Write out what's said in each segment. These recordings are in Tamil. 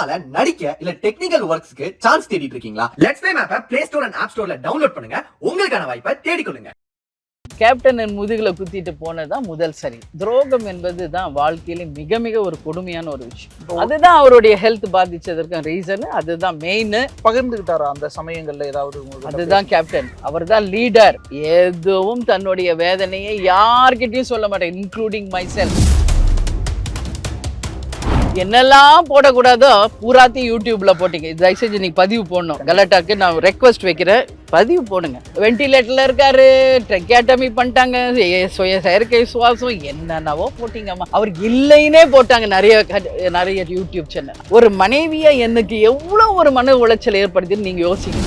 சினிமால நடிக்க இல்ல டெக்னிக்கல் ஒர்க்ஸ்க்கு சான்ஸ் தேடிட்டு இருக்கீங்களா? லெட்ஸ் ப்ளே மேப்பை பிளே ஸ்டோர் அண்ட் ஆப் ஸ்டோர்ல டவுன்லோட் பண்ணுங்க. உங்களுக்கான வாய்ப்பை தேடிக்கொள்ளுங்க. கேப்டன் முதுகுல குத்திட்டு போனதுதான் முதல் சரி. துரோகம் என்பது தான் வாழ்க்கையில மிக மிக ஒரு கொடுமையான ஒரு விஷயம். அதுதான் அவருடைய ஹெல்த் பாதிச்சதற்கு ரீசன். அதுதான் மெயின். பகிர்ந்துகிட்டாரா அந்த சமயங்கள்ல ஏதாவது? அதுதான் கேப்டன். அவர் தான் லீடர். எதுவும் தன்னுடைய வேதனையை யார்கிட்டயும் சொல்ல மாட்டேன், இன்க்ளூடிங் மை செல்ஃப். என்னெல்லாம் போடக்கூடாதோ பூராத்தையும் யூடியூப்ல போட்டீங்க. தயவு செஞ்சு நீங்க பதிவு போடணும். கலாட்டாக்கு நான் ரெக்வஸ்ட் வைக்கிறேன், பதிவு போடுங்க. வெண்டிலேட்டர்ல இருக்காரு, ட்ரெக்கியாட்டமி பண்ணிட்டாங்க, செயற்கை சுவாசம் என்னென்னவோ போட்டீங்கம்மா. அவருக்கு இல்லைன்னே போட்டாங்க நிறைய யூடியூப் சேனல். ஒரு மனைவியா எனக்கு எவ்வளவு ஒரு மன உளைச்சல் ஏற்படுதுன்னு நீங்க யோசிங்க.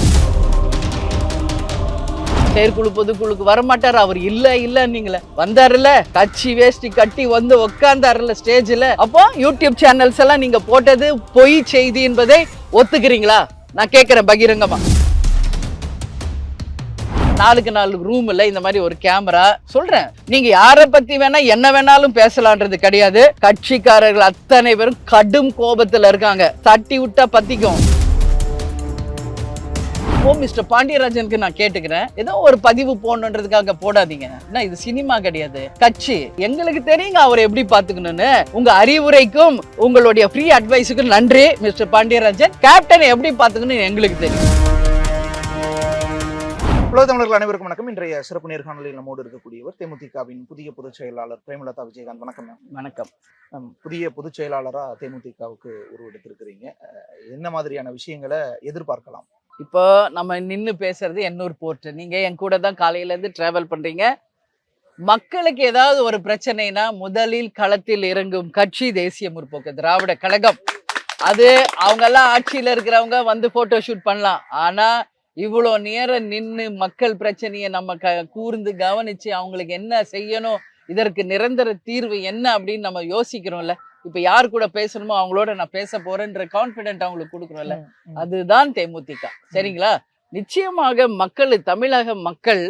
செயற்குழு பொதுக்குழுக்கு வரமாட்டார். அவர் இல்ல நீங்கள வந்தாருல, கட்சி வேஷ்டி கட்டி வந்து உட்கார்ந்தாருல ஸ்டேஜ்ல. அப்போ யூடியூப் சேனல்ஸ் எல்லாம் நீங்க போட்டது பொய் செய்தி என்பதை ஒத்துக்கிறீங்களா? நான் கேட்கிறேன் பகிரங்கமா. 4 ரூம்ல இந்த மாதிரி ஒரு கேமரா. சொல்றேன், நீங்க யாரை பத்தி வேணா என்ன வேணாலும் பேசலான்றது கிடையாது. கட்சிக்காரர்கள் அத்தனை பேரும் கடும் கோபத்துல இருக்காங்க. தட்டி விட்டா பத்திக்கும். மிஸ்டர் பாண்டியராஜனுக்கு நான் கேட்டுக்கிறேன், ஏதோ ஒரு பதிவு போடணுன்றதுக்காக போடாதீங்க. இது சினிமா கிடையாது, கட்சி. எங்களுக்கு தெரியுங்க அவர் எப்படி பாத்துக்கணும்னு. உங்க அறிவுரைக்கும் உங்களுடைய ஃப்ரீ அட்வைஸுக்கும் நன்றி மிஸ்டர் பாண்டியராஜன். கேப்டன் எப்படி பாத்துக்கணும் எங்களுக்கு தெரியும். உலக தமிழர்கள் அனைவருக்கும் வணக்கம். இன்றைய சிறப்பு நேர்காணலில் நம்மோடு இருக்கக்கூடியவர் தேமுதிகவின் புதிய பொதுச் செயலாளர் பிரேமலதா விஜயகாந்த். வணக்கம் மேம். வணக்கம். புதிய பொதுச் செயலாளரா தேமுதிகவுக்கு உருவெடுத்திருக்கிறீங்க. என்ன மாதிரியான விஷயங்களை எதிர்பார்க்கலாம்? இப்போ நம்ம நின்று பேசுறது எண்ணூர் போர்ட். நீங்க என் கூட தான் காலையில இருந்து டிராவல் பண்றீங்க. மக்களுக்கு ஏதாவது ஒரு பிரச்சனைனா முதலில் களத்தில் இறங்கும் கட்சி தேசிய முற்போக்கு திராவிட கழகம். அது அவங்க எல்லாம் ஆட்சியில இருக்கிறவங்க வந்து போட்டோ ஷூட் பண்ணலாம். ஆனா இவ்வளோ நேரம் நின்று மக்கள் பிரச்சனையை நம்ம கூர்ந்து கவனிச்சு அவங்களுக்கு என்ன செய்யணும், இதற்கு நிரந்தர தீர்வு என்ன அப்படின்னு நம்ம யோசிக்கிறோம்ல. இப்ப யார் கூட பேசணுமோ அவங்களோட நான் பேச போறேன்ற கான்பிடென்ட் அவங்களுக்கு கொடுக்குறோம்ல, அதுதான் தேமுதிக. சரிங்களா? நிச்சயமாக தமிழக மக்கள்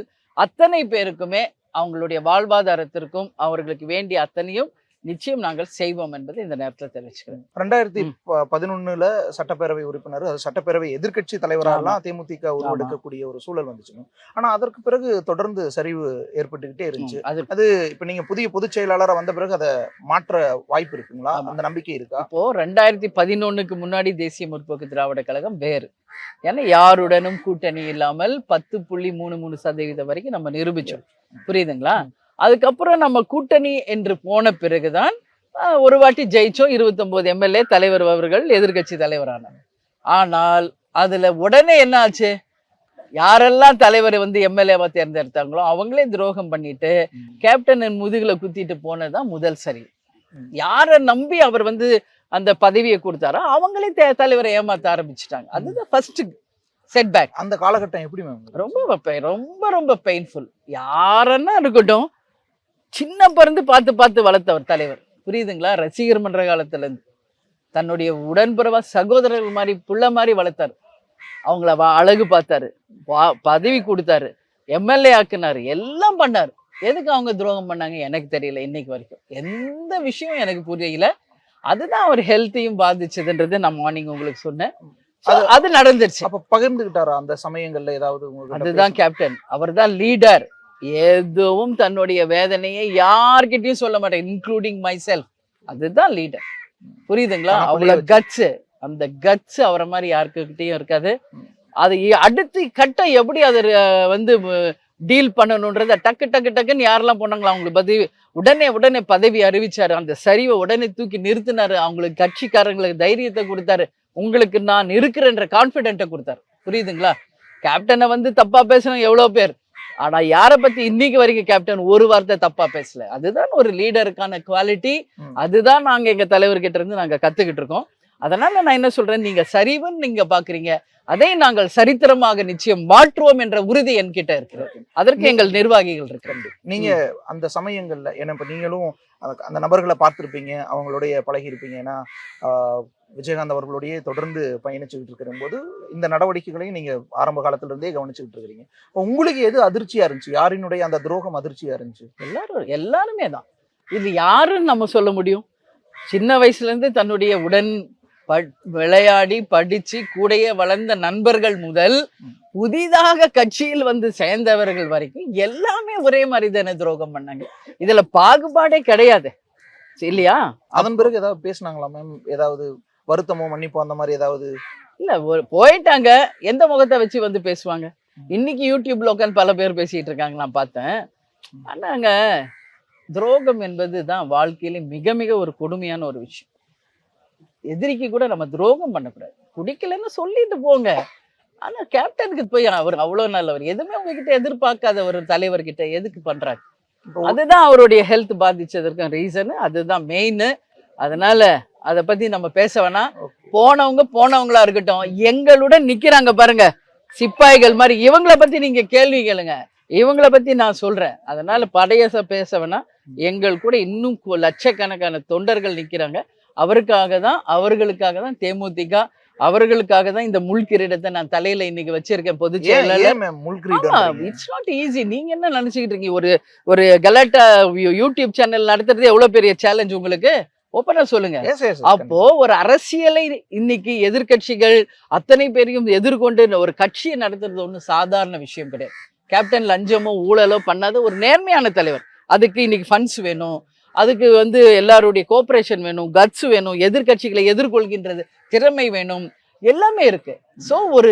அத்தனை பேருக்குமே அவங்களுடைய வாழ்வாதாரத்திற்கும் அவர்களுக்கு வேண்டிய அத்தனையும் நிச்சயம் நாங்கள் செய்வோம் என்பது இந்த நேரத்தில் தெரிவிச்சுக்கிறேன். 2011 சட்டப்பேரவை உறுப்பினர், சட்டப்பேரவை எதிர்கட்சி தலைவரெல்லாம் தேமுதிக உருவெடுக்கக்கூடிய ஒரு சூழல் வந்துச்சுங்க. ஆனா அதற்கு பிறகு தொடர்ந்து சரிவு ஏற்பட்டுக்கிட்டே இருந்துச்சு. அது இப்ப நீங்க புதிய பொதுச் செயலாளராக வந்த பிறகு அதை மாற்ற வாய்ப்பு இருக்குங்களா? அந்த நம்பிக்கை இருக்கா? இப்போ 2011க்கு முன்னாடி தேசிய முற்போக்கு திராவிட கழகம் வேறு. ஏன்னா யாருடனும் கூட்டணி இல்லாமல் 10.33% வரைக்கும் நம்ம நிரூபிச்சோம். புரியுதுங்களா? அதுக்கப்புறம் நம்ம கூட்டணி என்று போன பிறகுதான் ஒரு வாட்டி ஜெயிச்சோம். 29 எம்எல்ஏ தலைவர் அவர்கள் எதிர்கட்சி தலைவரானாங்க. ஆனால் அதுல உடனே என்ன ஆச்சு? யாரெல்லாம் தலைவர் எம்எல்ஏவா தேர்ந்தெடுத்தாங்களோ அவங்களே துரோகம் பண்ணிட்டு கேப்டன் முதுகுல குத்திட்டு போனதுதான் முதல் சரி. யாரை நம்பி அவர் அந்த பதவியை கொடுத்தாரோ அவங்களே தலைவரை ஏமாத்த ஆரம்பிச்சுட்டாங்க. அதுதான் ஃபர்ஸ்ட் செட்பேக். அந்த காலகட்டம் எப்படி மேம்? ரொம்ப ரொம்ப பெயின்ஃபுல். யாரன்னா இருக்கட்டும், சின்ன பிறந்து பார்த்து வளர்த்தவர் தலைவர். புரியுதுங்களா? ரசிகர் மன்ற காலத்துல இருந்து தன்னுடைய உடன்பிறவா சகோதரர்கள் மாதிரி புள்ள மாதிரி வளர்த்தாரு. அவங்கள அழகு பார்த்தாரு, பதவி கொடுத்தாரு, எம்எல்ஏ ஆக்குனாரு, எல்லாம் பண்ணாரு. எதுக்கு அவங்க துரோகம் பண்ணாங்க எனக்கு தெரியல. இன்னைக்கு வரைக்கும் எந்த விஷயம் எனக்கு புரியல. அதுதான் அவர் ஹெல்த்தையும் பாதிச்சதுன்றது நான் மார்னிங் உங்களுக்கு சொன்னேன். அது நடந்துருச்சு. அப்ப பகிர்ந்துகிட்டாரா அந்த சமயங்கள்ல ஏதாவது? அதுதான் கேப்டன். அவர் தான் லீடர். எதுவும் தன்னுடைய வேதனையை யார்கிட்டயும் சொல்ல மாட்டேன், இன்க்ளூடிங் மை செல்ஃப். அதுதான் லீடர். புரியுதுங்களா? அவ்வளவு கட்ஸ். அந்த கட்ஸ் அவரை மாதிரி யாருக்கிட்டையும் இருக்காது. அது அடுத்து கட்டம் எப்படி அதை டீல் பண்ணணுன்றத டக்குன்னு யாரெல்லாம் போனாங்களா அவங்களுக்கு உடனே பதவி அறிவிச்சாரு. அந்த சரிவை உடனே தூக்கி நிறுத்தினாரு. அவங்களுக்கு கட்சிக்காரங்களுக்கு தைரியத்தை கொடுத்தாரு. உங்களுக்கு நான் இருக்கிறேன்ற கான்பிடென்ட்டை கொடுத்தாரு. புரியுதுங்களா? கேப்டனை தப்பா பேசணும் எவ்வளவு பேர். ஆனா யாரை பத்தி இன்னைக்கு வரைக்கும் கேப்டன் ஒரு வார்த்தை தப்பா பேசல. அதுதான் ஒரு லீடருக்கான குவாலிட்டி. அதுதான் நாங்க எங்க தலைவர்கிட்ட இருந்து நாங்க கத்துக்கிட்டு இருக்கோம். அதனால நான் என்ன சொல்றேன், நீங்க சரிவுன்னு நீங்க பாக்குறீங்க, அதை நாங்கள் சரித்திரமாக நிச்சயம் மாற்றுவோம் என்ற உறுதி என்கிட்ட இருக்கிறது. அதற்கு எங்கள் நிர்வாகிகள் இருக்கிறது. நீங்க அந்த சமயங்கள்ல இப்ப நீங்களும் அந்த நபர்களை பார்த்திருப்பீங்க, அவங்களுடைய பழகி இருப்பீங்க. ஏன்னா விஜயகாந்த் அவர்களுடைய தொடர்ந்து பயணிச்சுக்கிட்டு இருக்கிற போது இந்த நடவடிக்கைகளையும் நீங்க ஆரம்ப காலத்துல இருந்தே கவனிச்சுக்கிட்டு இருக்கிறீங்க. உங்களுக்கு எது அதிர்ச்சியா இருந்துச்சு? யாரினுடைய அந்த துரோகம் அதிர்ச்சியா இருந்துச்சு? எல்லாருமே தான். இது யாருன்னு நம்ம சொல்ல முடியும்? சின்ன வயசுல இருந்து தன்னுடைய விளையாடி படிச்சு கூடயே வளர்ந்த நண்பர்கள் முதல் புதிதாக கட்சியில் வந்து சேர்ந்தவர்கள் வரைக்கும் எல்லாமே ஒரே மாதிரி தானே துரோகம் பண்ணாங்க. இதுல பாகுபாடே கிடையாது இல்லையா? அதன் பிறகு ஏதாவது பேசினாங்களா மேம்? ஏதாவது வருத்தமோ மன்னிப்போ அந்த மாதிரி ஏதாவது? இல்ல போயிட்டாங்க. எந்த முகத்தை வச்சு வந்து பேசுவாங்க? இன்னைக்கு யூடியூப்ல உட்காந்து பல பேர் பேசிட்டு இருக்காங்க, நான் பார்த்தேன். ஆனாங்க துரோகம் என்பது தான் வாழ்க்கையில மிக மிக ஒரு கொடுமையான ஒரு விஷயம். எதிரிக்கு கூட நம்ம துரோகம் பண்ணக்கூடாது. குடிக்கலன்னு சொல்லிட்டு போங்க. ஆனா கேப்டனுக்கு போய் அவர் அவ்வளவு நல்லவர், எதுவுமே உங்ககிட்ட எதிர்பார்க்காத ஒரு தலைவர்கிட்ட எதுக்கு பண்றாரு? அதுதான் அவருடைய ஹெல்த் பாதிச்சதற்கு ரீசன், அதுதான் மெயின். அதனால அதை பத்தி நம்ம பேச வேணாம். போனவங்களா இருக்கட்டும், எங்களுடன் நிக்கிறாங்க பாருங்க சிப்பாய்கள் மாதிரி, இவங்களை பத்தி நீங்க கேள்வி கேளுங்க, இவங்களை பத்தி நான் சொல்றேன். அதனால படையச பேச வேணாம். எங்கள் கூட இன்னும் லட்சக்கணக்கான தொண்டர்கள் நிக்கிறாங்க. அவர்களுக்காக தான் தேமுதிக, அவர்களுக்காக தான் இந்த முள்கிரீடத்தை நான் தலையில இன்னைக்கு வச்சிருக்கேன் பொதுச் செயலாளர். It's not easy. நீங்க என்ன நினைச்சுக்கிட்டு இருக்கீங்க? ஒரு கலாட்டா யூடியூப் சேனல் நடத்துறது எவ்வளவு பெரிய சேலஞ்ச் உங்களுக்கு? ஓப்பனா சொல்லுங்க. அப்போ ஒரு அரசியலை இன்னைக்கு எதிர்கட்சிகள் அத்தனை பேரையும் எதிர்கொண்டு ஒரு கட்சியை நடத்துறது ஒன்றும் சாதாரண விஷயம் கிடையாது. கேப்டன் லஞ்சமோ ஊழலோ பண்ணாத ஒரு நேர்மையான தலைவர். அதுக்கு இன்னைக்கு ஃபண்ட்ஸ் வேணும், அதுக்கு வந்து எல்லாருடைய கோஆபரேஷன் வேணும், கட்ஸ் வேணும், எதிர்கட்சிகளை எதிர்கொள்கின்றது திறமை வேணும், எல்லாமே இருக்கு. ஸோ ஒரு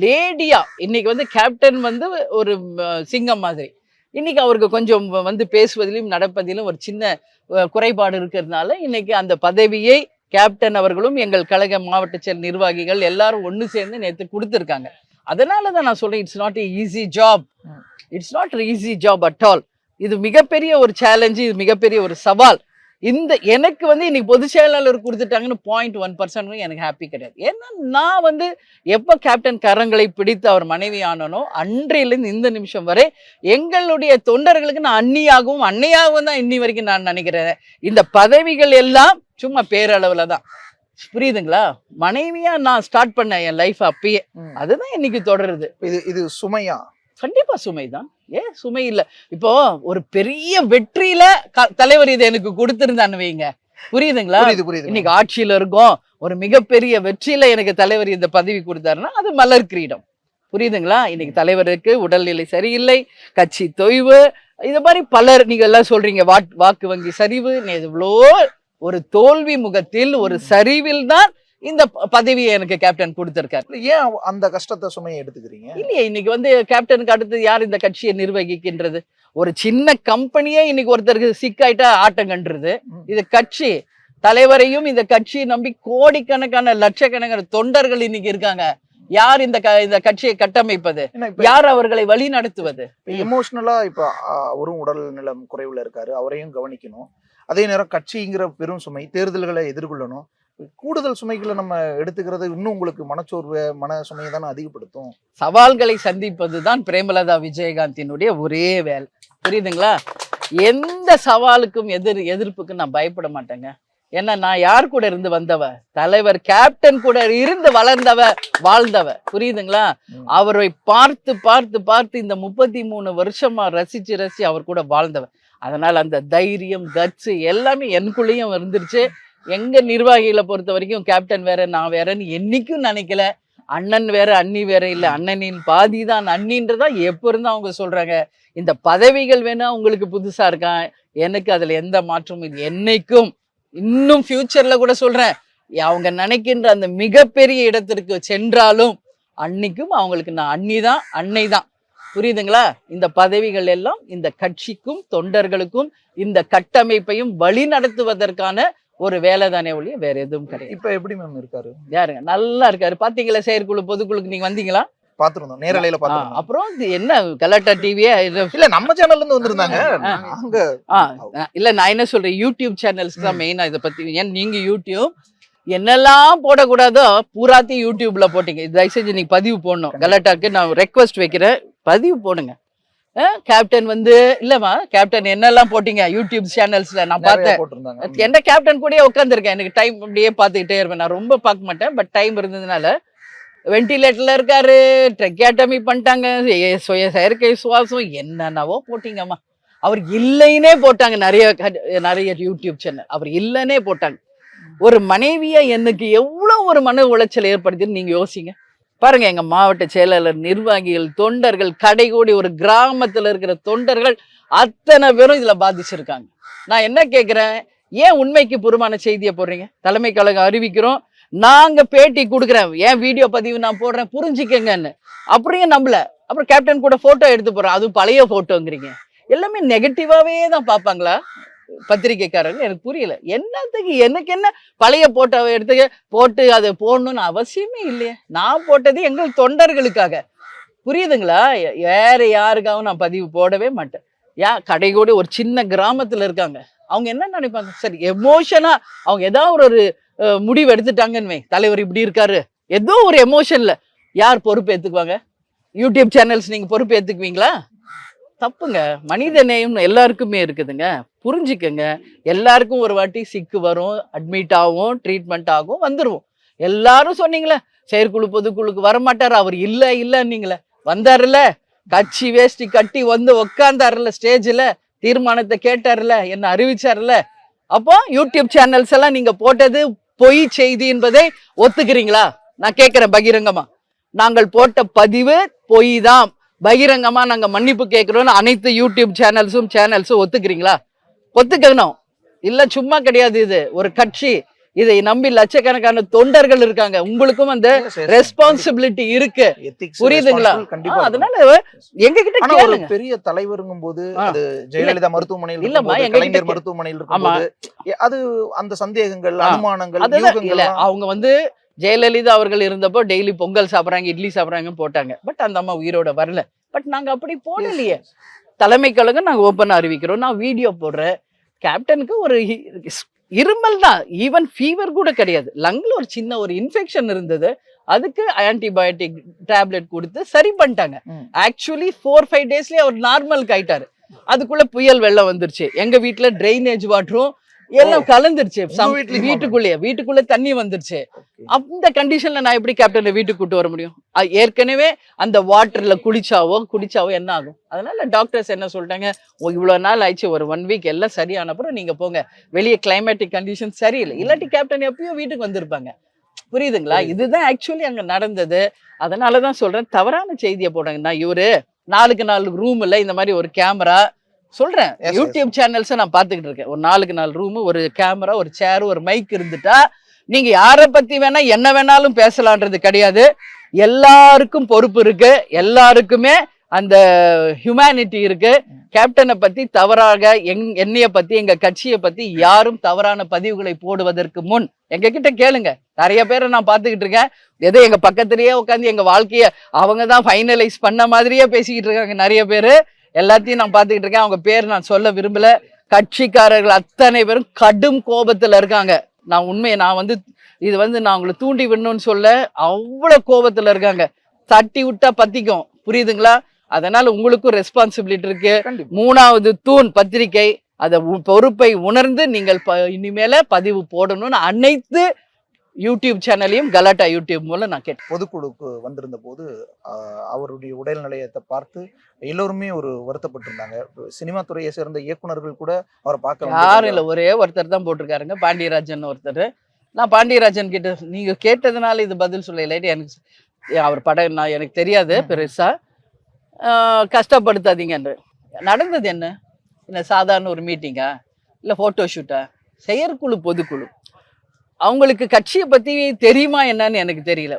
லேடியா இன்னைக்கு வந்து கேப்டன் வந்து ஒரு சிங்கம் மாதிரி. இன்னைக்கு அவருக்கு கொஞ்சம் வந்து பேசுவதிலும் நடப்பதிலும் ஒரு சின்ன குறைபாடு இருக்கிறதுனால இன்னைக்கு அந்த பதவியை கேப்டன் அவர்களும் எங்கள் கழக மாவட்ட செயல் நிர்வாகிகள் எல்லாரும் ஒன்று சேர்ந்து நேற்று கொடுத்துருக்காங்க. அதனால தான் நான் சொல்றேன், it's not easy job. It's not easy job at all. இது மிகப்பெரிய ஒரு சேலஞ்சு, இது மிகப்பெரிய ஒரு சவால். எனக்கு வந்து இன்னைக்கு பொதுச் செயலாளர் கொடுத்துட்டாங்கன்னு 0.1% எனக்கு ஹாப்பி கிடையாது. ஏன்னா நான் வந்து எப்போ கேப்டன் கரங்களை பிடித்து அவர் மனைவி ஆனனோ அன்றையிலிருந்து இந்த நிமிஷம் வரை எங்களுடைய தொண்டர்களுக்கு நான் அன்னையாகவும் தான் இன்னி வரைக்கும் நான் நினைக்கிறேன். இந்த பதவிகள் எல்லாம் சும்மா பேரளவுல தான், புரியுதுங்களா? மனைவியா நான் ஸ்டார்ட் பண்ணேன் என் லைஃப் அப்பயே, அதுதான் இன்னைக்கு தொடருது. இது சுமையா? கண்டிப்பா சுமைதான். ஏன் சுமை இல்ல? இப்போ ஒரு பெரிய வெற்றியில தலைவர் இதை எனக்கு கொடுத்திருந்தான்னு வைங்க, புரியுதுங்களா? இன்னைக்கு ஆட்சியில இருக்கோம், ஒரு மிகப்பெரிய வெற்றியில எனக்கு தலைவர் இந்த பதவி கொடுத்தாருன்னா அது மலர் கிரீடம், புரியுதுங்களா? இன்னைக்கு தலைவருக்கு உடல்நிலை சரியில்லை, கட்சி தொய்வு, இது மாதிரி பலர் நீங்க எல்லாம் சொல்றீங்க, வாக்கு வங்கி சரிவு, எவ்வளோ ஒரு தோல்வி முகத்தில் ஒரு சரிவில் தான் இந்த பதவியை எனக்கு கேப்டன் கொடுத்திருக்காரு. ஏன் அந்த கஷ்டத்தை சுமையை எடுத்துக்கிறீங்க? இல்லையே, இன்னைக்கு வந்து கேப்டனுக்கு அடுத்து யார் இந்த கட்சியை நிர்வகிக்கின்றது? ஒரு சின்ன கம்பெனியே இன்னைக்கு ஒருத்தருக்கு சிக்காயிட்டா ஆட்டம் கண்டுருது. இது கட்சி தலைவரையும் இந்த கட்சியை நம்பி கோடிக்கணக்கான லட்சக்கணக்கான தொண்டர்கள் இன்னைக்கு இருக்காங்க. யார் இந்த கட்சியை கட்டமைப்பது? யார் அவர்களை வழி நடத்துவது? எமோஷனலா இப்ப அவரும் உடல் நலம் குறைவுல இருக்காரு, அவரையும் கவனிக்கணும். அதே நேரம் கட்சிங்கிற பெரும் சுமை, தேர்தல்களை எதிர்கொள்ளணும். கூடுதல் சுமைகளை நம்ம எடுத்துக்கிறது இன்னும் உங்களுக்கு மனச்சோர்வு, மன சுமையை தானே அதிகப்படுத்தும். சவால்களை சந்திப்பது தான் பிரேமலதா விஜயகாந்தினுடைய ஒரே வேலை, புரியுதுங்களா? எந்த சவாலுக்கும் எதிர்ப்புக்கும் நான் பயப்பட மாட்டேங்க. ஏன்னா நான் யார் கூட இருந்து வந்தவ, தலைவர் கேப்டன் கூட இருந்து வாழ்ந்தவ, புரியுதுங்களா? அவரை பார்த்து பார்த்து பார்த்து இந்த 33 வருஷமா ரசிச்சு அவர் கூட வாழ்ந்தவ. அதனால அந்த தைரியம், கட்ஸ் எல்லாமே எனக்குள்ளேயும் இருந்துருச்சு. எங்க நிர்வாகிகளை பொறுத்த வரைக்கும் கேப்டன் வேற நான் வேறன்னு என்னைக்கும் நினைக்கல. அண்ணன் வேற அண்ணி வேற இல்ல, அண்ணனின் பாதி தான் அண்ணின்றதா எப்ப இருந்தா அவங்க சொல்றாங்க. இந்த பதவிகள் வேணா உங்களுக்கு புதுசா இருக்கான், எனக்கு அதுல எந்த மாற்றமும் இது என்னைக்கும் இன்னும் ஃபியூச்சர்ல கூட சொல்றேன், அவங்க நினைக்கின்ற அந்த மிகப்பெரிய இடத்திற்கு சென்றாலும் அன்னைக்கும் அவங்களுக்கு நான் அன்னை தான், புரியுதுங்களா? இந்த பதவிகள் எல்லாம் இந்த கட்சிக்கும் தொண்டர்களுக்கும் இந்த கட்டமைப்பையும் வழி நடத்துவதற்கான ஒரு வேலை தானே ஒழிய வேற எதுவும் கிடையாது. இப்ப எப்படி மேம் இருக்காரு? யாருங்க நல்லா இருக்காரு? பாத்தீங்களா செயற்குழு பொதுக்குழுக்கு நீங்க வந்தீங்களா? பாத்துருந்தோம், நேரலையில பாத்துருந்தோம். அப்புறம் என்ன கலாட்டா டிவியே இல்ல, நம்ம சேனல்ல இருந்து வந்திருந்தாங்க. இல்ல நான் என்ன சொல்றேன், யூடியூப் சேனல்ஸ் தான் மெயினா இதை பத்தி. ஏன் நீங்க யூடியூப் என்னெல்லாம் போடக்கூடாதோ பூராத்தையும் யூடியூப்ல போட்டீங்க. தயவு செஞ்சு நீங்க பதிவு போடணும். கலாட்டாக்கு நான் ரெக்வஸ்ட் வைக்கிறேன், பதிவு போடுங்க. கேப்டன் வந்து இல்லம்மா, கேப்டன் என்னெல்லாம் போட்டீங்க யூடியூப் சேனல்ஸ்ல நான் பார்த்தேன். எந்த கேப்டன் கூடயே உட்காந்துருக்கேன், எனக்கு டைம் அப்படியே பார்த்துக்கிட்டே இருப்பேன். நான் ரொம்ப பார்க்க மாட்டேன், பட் டைம் இருந்ததுனால. வெண்டிலேட்டர்ல இருக்காரு, ட்ரெக்கியாட்டமி பண்ணிட்டாங்க, செயற்கை சுவாசம் என்னென்னவோ போட்டீங்கம்மா. அவர் இல்லைன்னே போட்டாங்க, நிறைய யூடியூப் சேனல் அவர் இல்லைன்னே போட்டாங்க. ஒரு மனைவியா எனக்கு எவ்வளவு ஒரு மன உளைச்சல் ஏற்படுதுன்னு நீங்க யோசிங்க. பாருங்க, எங்க மாவட்ட செயலாளர், நிர்வாகிகள், தொண்டர்கள், கடைகோடி ஒரு கிராமத்துல இருக்கிற தொண்டர்கள் அத்தனை பேரும் இதுல பாதிச்சிருக்காங்க. நான் என்ன கேட்கிறேன், ஏன் உண்மைக்கு புறமான செய்தியை போடுறீங்க? தலைமை கழகம் அறிவிக்கிறோம், நாங்க பேட்டி கொடுக்குறேன், ஏன் வீடியோ பதிவு நான் போடுறேன், புரிஞ்சுக்கங்கன்னு. அப்படியே நம்பல. அப்புறம் கேப்டன் கூட போட்டோ எடுத்து போறோம், அது பழைய போட்டோங்கிறீங்க. எல்லாமே நெகட்டிவாவே தான் பார்ப்பாங்களா பத்திரிகைக்காரங்க? எனக்கு புரியல. என்னத்துக்கு எனக்கு என்ன பழைய போட்டோவை எடுத்து போட்டு அதை போடணும்னு அவசியமே இல்லையே. நான் போட்டது எங்கள் தொண்டர்களுக்காக. புரியுதுங்களா? வேற யாருக்காகவும் நான் பதிவு போடவே மாட்டேன். கடைகோடி ஒரு சின்ன கிராமத்துல இருக்காங்க, அவங்க என்ன நினைப்பாங்க? சரி, எமோஷனா அவங்க ஏதாவது ஒரு முடிவு எடுத்துட்டாங்கன்னு, தலைவர் இப்படி இருக்காரு, ஏதோ ஒரு எமோஷன்ல யார் பொறுப்பு ஏத்துக்குவாங்க? யூடியூப் சேனல்ஸ் நீங்க பொறுப்பு ஏத்துக்குவீங்களா? தப்புங்க. மனித நேயம் எல்லாருக்குமே இருக்குதுங்க, புரிஞ்சுக்கங்க. எல்லாருக்கும் ஒரு வாட்டி சிக்கு வரும், அட்மிட் ஆகும், ட்ரீட்மெண்ட் ஆகும், வந்துருவோம். எல்லாரும் சொன்னீங்களே செயற்குழு பொதுக்குழுக்கு வரமாட்டாரு, அவர் இல்லைன்னீங்களே, வந்தாருல்ல, கட்சி வேஷ்டி கட்டி வந்து உக்காந்தாருல ஸ்டேஜ்ல, தீர்மானத்தை கேட்டாருல, என்ன அறிவிச்சாருல. அப்போ யூடியூப் சேனல்ஸ் எல்லாம் நீங்க போட்டது பொய் செய்தி என்பதை ஒத்துக்கிறீங்களா? நான் கேட்கிறேன் பகிரங்கமா. நாங்கள் போட்ட பதிவு பொய் தான், பகிரங்கமா நாங்க மன்னிப்பு கேட்கிறோம்னு அனைத்து யூடியூப் சேனல்ஸும் ஒத்துக்கிறீங்களா? ஒத்துக்கணும். இல்ல சும்மா கிடையாது, இது ஒரு கட்சி, இதை நம்பி லட்சக்கணக்கான தொண்டர்கள் இருக்காங்க, உங்களுக்கும் அந்த ரெஸ்பான்சிபிலிட்டி இருக்கு, புரியுதுங்களா? அதனால எங்க கிட்ட கேளுங்க. பெரிய தலைவருங்கும் போது அது ஜெயலலிதா மருத்துவமனையில் இல்லம்மா, கலைஞர் மருத்துவமனையில் இருக்கும்போது அது அந்த சந்தேகங்கள், அனுமானங்கள் இல்ல, அவங்க ஜெயலலிதா அவர்கள் இருந்தப்போ டெய்லி பொங்கல் சாப்பிட்றாங்க, இட்லி சாப்பிட்றாங்கன்னு போட்டாங்க. பட் அந்த அம்மா உயிரோட வரல. பட் நாங்க அப்படி போடலையே. தலைமை கழகம் நாங்க ஓப்பனா அறிவிக்கிறோம், நான் வீடியோ போடுறேன். கேப்டனுக்கு ஒரு இருமல் தான், ஈவன் ஃபீவர் கூட கிடையாது, லங்ல ஒரு சின்ன ஒரு இன்ஃபெக்ஷன் இருந்தது, அதுக்கு ஆன்டிபயோட்டிக் டேப்லெட் கொடுத்து சரி பண்ணிட்டாங்க. ஆக்சுவலி 4-5 டேஸ்லயே அவர் நார்மலுக்கு ஆயிட்டாரு. அதுக்குள்ள புயல் வெள்ளம் வந்துருச்சு, எங்க வீட்டுல ட்ரைனேஜ் வாட்டரும் எல்லாம் கலந்துருச்சு, வீட்டுக்குள்ள தண்ணி வந்துருச்சு. அந்த கண்டிஷன்ல நான் எப்படி கேப்டனை வீட்டுக்கு கூட்டு வர முடியும்? ஏற்கனவே அந்த வாட்டர்ல குடிச்சாவோ என்ன ஆகும்? அதனால டாக்டர்ஸ் என்ன சொல்லிட்டாங்க, இவ்வளவு நாள் ஆயிடுச்சு, ஒரு 1 வீக் எல்லாம் சரியான அப்புறம் நீங்க போங்க, வெளியே கிளைமேட்டிக் கண்டிஷன் சரியில்லை, இல்லாட்டி கேப்டன் எப்பயும் வீட்டுக்கு வந்திருப்பாங்க. புரியுதுங்களா? இதுதான் ஆக்சுவலி அங்க நடந்தது. அதனாலதான் சொல்றேன், தவறான செய்தியை போடுங்க. நான் இவரு 4 ரூம் இல்ல, இந்த மாதிரி ஒரு கேமரா சொல்றேன், யூடியூப் சேனல்ஸ் நான் பாத்துக்கிட்டு இருக்கேன். ஒரு 4 ரூம், ஒரு கேமரா, ஒரு சேர், ஒரு மைக் இருந்துட்டா நீங்க யார பத்தி வேணா என்ன வேணாலும் பேசலான்றது கிடையாது. எல்லாருக்கும் பொறுப்பு இருக்கு, எல்லாருக்குமே அந்த ஹியூமனிட்டி இருக்கு. கேப்டனை பத்தி தவறாக என்னைய பத்தி எங்க கட்சியை பத்தி யாரும் தவறான பதிவுகளை போடுவதற்கு முன் எங்க கிட்ட கேளுங்க. நிறைய பேரை நான் பாத்துக்கிட்டு இருக்கேன், ஏதோ எங்க பக்கத்திலேயே உட்காந்து எங்க வாழ்க்கைய அவங்கதான் ஃபைனலைஸ் பண்ண மாதிரியே பேசிக்கிட்டு இருக்காங்க நிறைய பேரு. எல்லாத்தையும் நான் பாத்துக்கிட்டு இருக்கேன், அவங்க பேர் நான் சொல்ல விரும்பல. கட்சிக்காரர்கள் அத்தனை பேரும் கடும் கோபத்துல இருக்காங்க. நான் இது நான் உங்களை தூண்டி விடணும்னு சொல்ல, அவ்வளவு கோபத்துல இருக்காங்க. தட்டி விட்டா பத்திக்கும், புரியுதுங்களா? அதனால உங்களுக்கும் ரெஸ்பான்சிபிலிட்டி இருக்கு. 3வது தூண் பத்திரிகை, அத பொறுப்பை உணர்ந்து நீங்கள் இனிமேல பதிவு போடணும்னு அனைத்து யூடியூப் சேனலையும் கலாட்டா யூடியூப் மூலம் நான் கேட்டேன். பொதுக்குழுக்கு வந்திருந்த போது அவருடைய உடல் நிலையத்தை பார்த்து எல்லோருமே ஒரு வருத்தப்பட்டிருந்தாங்க. சினிமா துறையை சேர்ந்த இயக்குனர்கள் கூட அவரை பார்க்க யாரும் இல்லை, ஒரே ஒருத்தர் தான் போட்டிருக்காருங்க, பாண்டியராஜன் ஒருத்தர். நான் பாண்டியராஜன் கிட்ட நீங்க கேட்டதுனால இது பதில் சொல்ல, இல்லாட்டி எனக்கு அவர் படம் எனக்கு தெரியாது பெருசா, கஷ்டப்படுத்தாதீங்கன்று. நடந்தது என்ன சாதாரண ஒரு மீட்டிங்கா, இல்லை போட்டோ ஷூட்டா? செயற்குழு பொதுக்குழு, அவங்களுக்கு கட்சியை பத்தி தெரியுமா என்னன்னு எனக்கு தெரியல.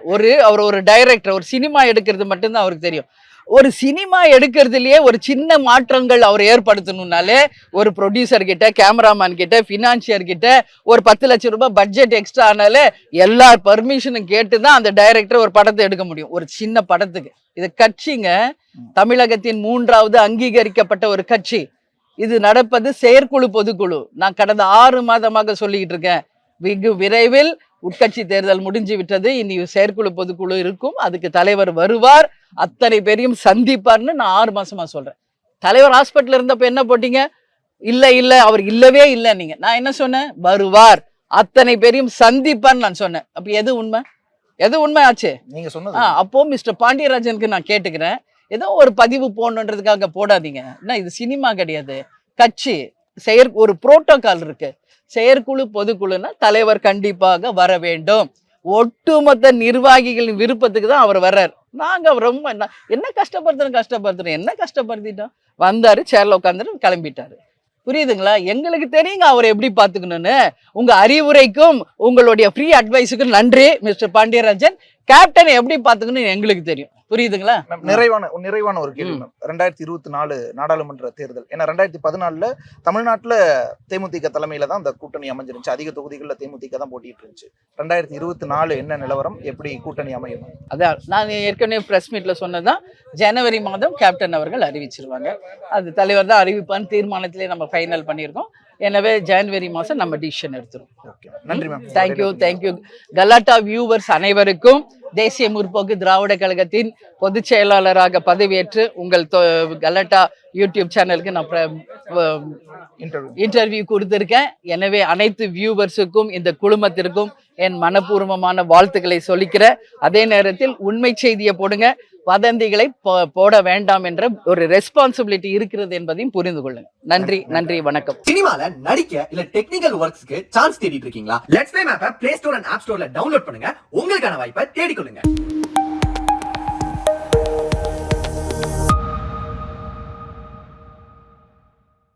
அவர் ஒரு டைரக்டர், ஒரு சினிமா எடுக்கிறது மட்டும்தான் அவருக்கு தெரியும். ஒரு சினிமா எடுக்கிறதுலயே ஒரு சின்ன மாற்றங்கள் அவர் ஏற்படுத்தணும்னாலே ஒரு ப்ரொடியூசர் கிட்ட, கேமராமேன் கிட்ட, பினான்சியர் கிட்ட ஒரு 10 லட்சம் ரூபாய் பட்ஜெட் எக்ஸ்ட்ரா ஆனாலே எல்லா பர்மிஷனும் கேட்டுதான் அந்த டைரக்டர் ஒரு படத்தை எடுக்க முடியும், ஒரு சின்ன படத்துக்கு. இது கட்சிங்க, தமிழகத்தின் 3வது அங்கீகரிக்கப்பட்ட ஒரு கட்சி. இது நடப்பது செயற்குழு பொதுக்குழு. நான் கடந்த 6 மாதமாக சொல்லிக்கிட்டு இருக்கேன், வெகு விரைவில் உட்கட்சி தேர்தல் முடிஞ்சு விட்டது, இனி செயற்குழு பொதுக்குழு இருக்கும், அதுக்கு தலைவர் வருவார், அத்தனை பேரையும் சந்திப்பார்னு நான் 6 மாசமா சொல்றேன். தலைவர் ஹாஸ்பிட்டல் இருந்தப்ப என்ன போட்டீங்க? இல்ல அவர் இல்லவே இல்லை நீங்க. நான் என்ன சொன்னேன்? வருவார், அத்தனை பேரையும் சந்திப்பார்னு நான் சொன்னேன். அப்ப எது உண்மை ஆச்சு? நீங்க சொன்னது. அப்போ மிஸ்டர் பாண்டியராஜனுக்கு நான் கேட்டுக்கிறேன், ஏதோ ஒரு பதிவு போடணுன்றதுக்காக போடாதீங்க. இது சினிமா கிடையாது, கட்சி ஒரு புரோட்டோகால் இருக்கு. செயற்குழு பொதுக்குழுன்னா தலைவர் கண்டிப்பாக வர வேண்டும். ஒட்டுமொத்த நிர்வாகிகளின் விருப்பத்துக்கு தான் அவர் வர்றாரு. நாங்க ரொம்ப என்ன என்ன கஷ்டப்படுத்திட்டோம். வந்தாரு, சேர்ல உட்காந்துட்டு கிளம்பிட்டாரு. புரியுதுங்களா? எங்களுக்கு தெரியுங்க அவர் எப்படி பாத்துக்கணும்னு. உங்க அறிவுரைக்கும் உங்களுடைய ஃப்ரீ அட்வைஸுக்கும் நன்றி மிஸ்டர் பாண்டியராஜன். கேப்டன் எப்படி பாத்துக்கணும்னு எங்களுக்கு தெரியும். புரியுதுங்களா? நிறைவான ஒரு கேள்வி மேம். 2024 நாடாளுமன்ற தேர்தல், ஏன்னா 2014 தமிழ்நாட்டுல தேமுதிக தலைமையில தான் அந்த கூட்டணி அமைஞ்சிருந்துச்சு. அதிக தொகுதிகள்ல தேமுதிக தான் போட்டிட்டு இருந்துச்சு. 2024 என்ன நிலவரம், எப்படி கூட்டணி அமையும்? அதான் நான் ஏற்கனவே பிரஸ் மீட்ல சொன்னதான், ஜனவரி மாதம் கேப்டன் அவர்கள் அறிவிச்சிருவாங்க. அது தலைவர் தான் அறிவிப்பான்னு தீர்மானத்திலே நம்ம ஃபைனல் பண்ணியிருக்கோம். எனவே ஜனவரி மாதம் நம்ம டிசிஷன் எடுத்துரும். நன்றி மேம். தேங்க்யூ. கலாட்டா வியூவர்ஸ் அனைவருக்கும் தேசிய முற்போக்கு திராவிட கழகத்தின் பொதுச் செயலாளராக பதவியேற்று உங்கள் கலாட்டா யூடியூப் சேனலுக்கு நான் இன்டர்வியூ கொடுத்திருக்கேன். எனவே அனைத்து வியூவர்ஸுக்கும் இந்த குழுமத்திற்கும் என் மனப்பூர்வமான வாழ்த்துக்களை சொல்லிக்கிறேன். அதே நேரத்தில் உண்மை செய்தியை போடுங்க, வதந்திகளை போட வேண்டாம் என்ற ஒரு ரெஸ்பான்சிபிலிட்டி இருக்கிறது என்பதையும் புரிந்து கொள்ளுங்க. நன்றி, வணக்கம். சினிமால நடிக்க இல்ல டெக்னிக்கல் ஒர்க்ஸ்க்கு சான்ஸ் தேடிட்டு இருக்கீங்களா? லெட்ஸ் ப்ளே மேப்பை பிளே ஸ்டோர் அண்ட் ஆப் ஸ்டோர்ல டவுன்லோட் பண்ணுங்க. உங்களுக்கான வாய்ப்பை தேடிக்கொள்ளுங்க.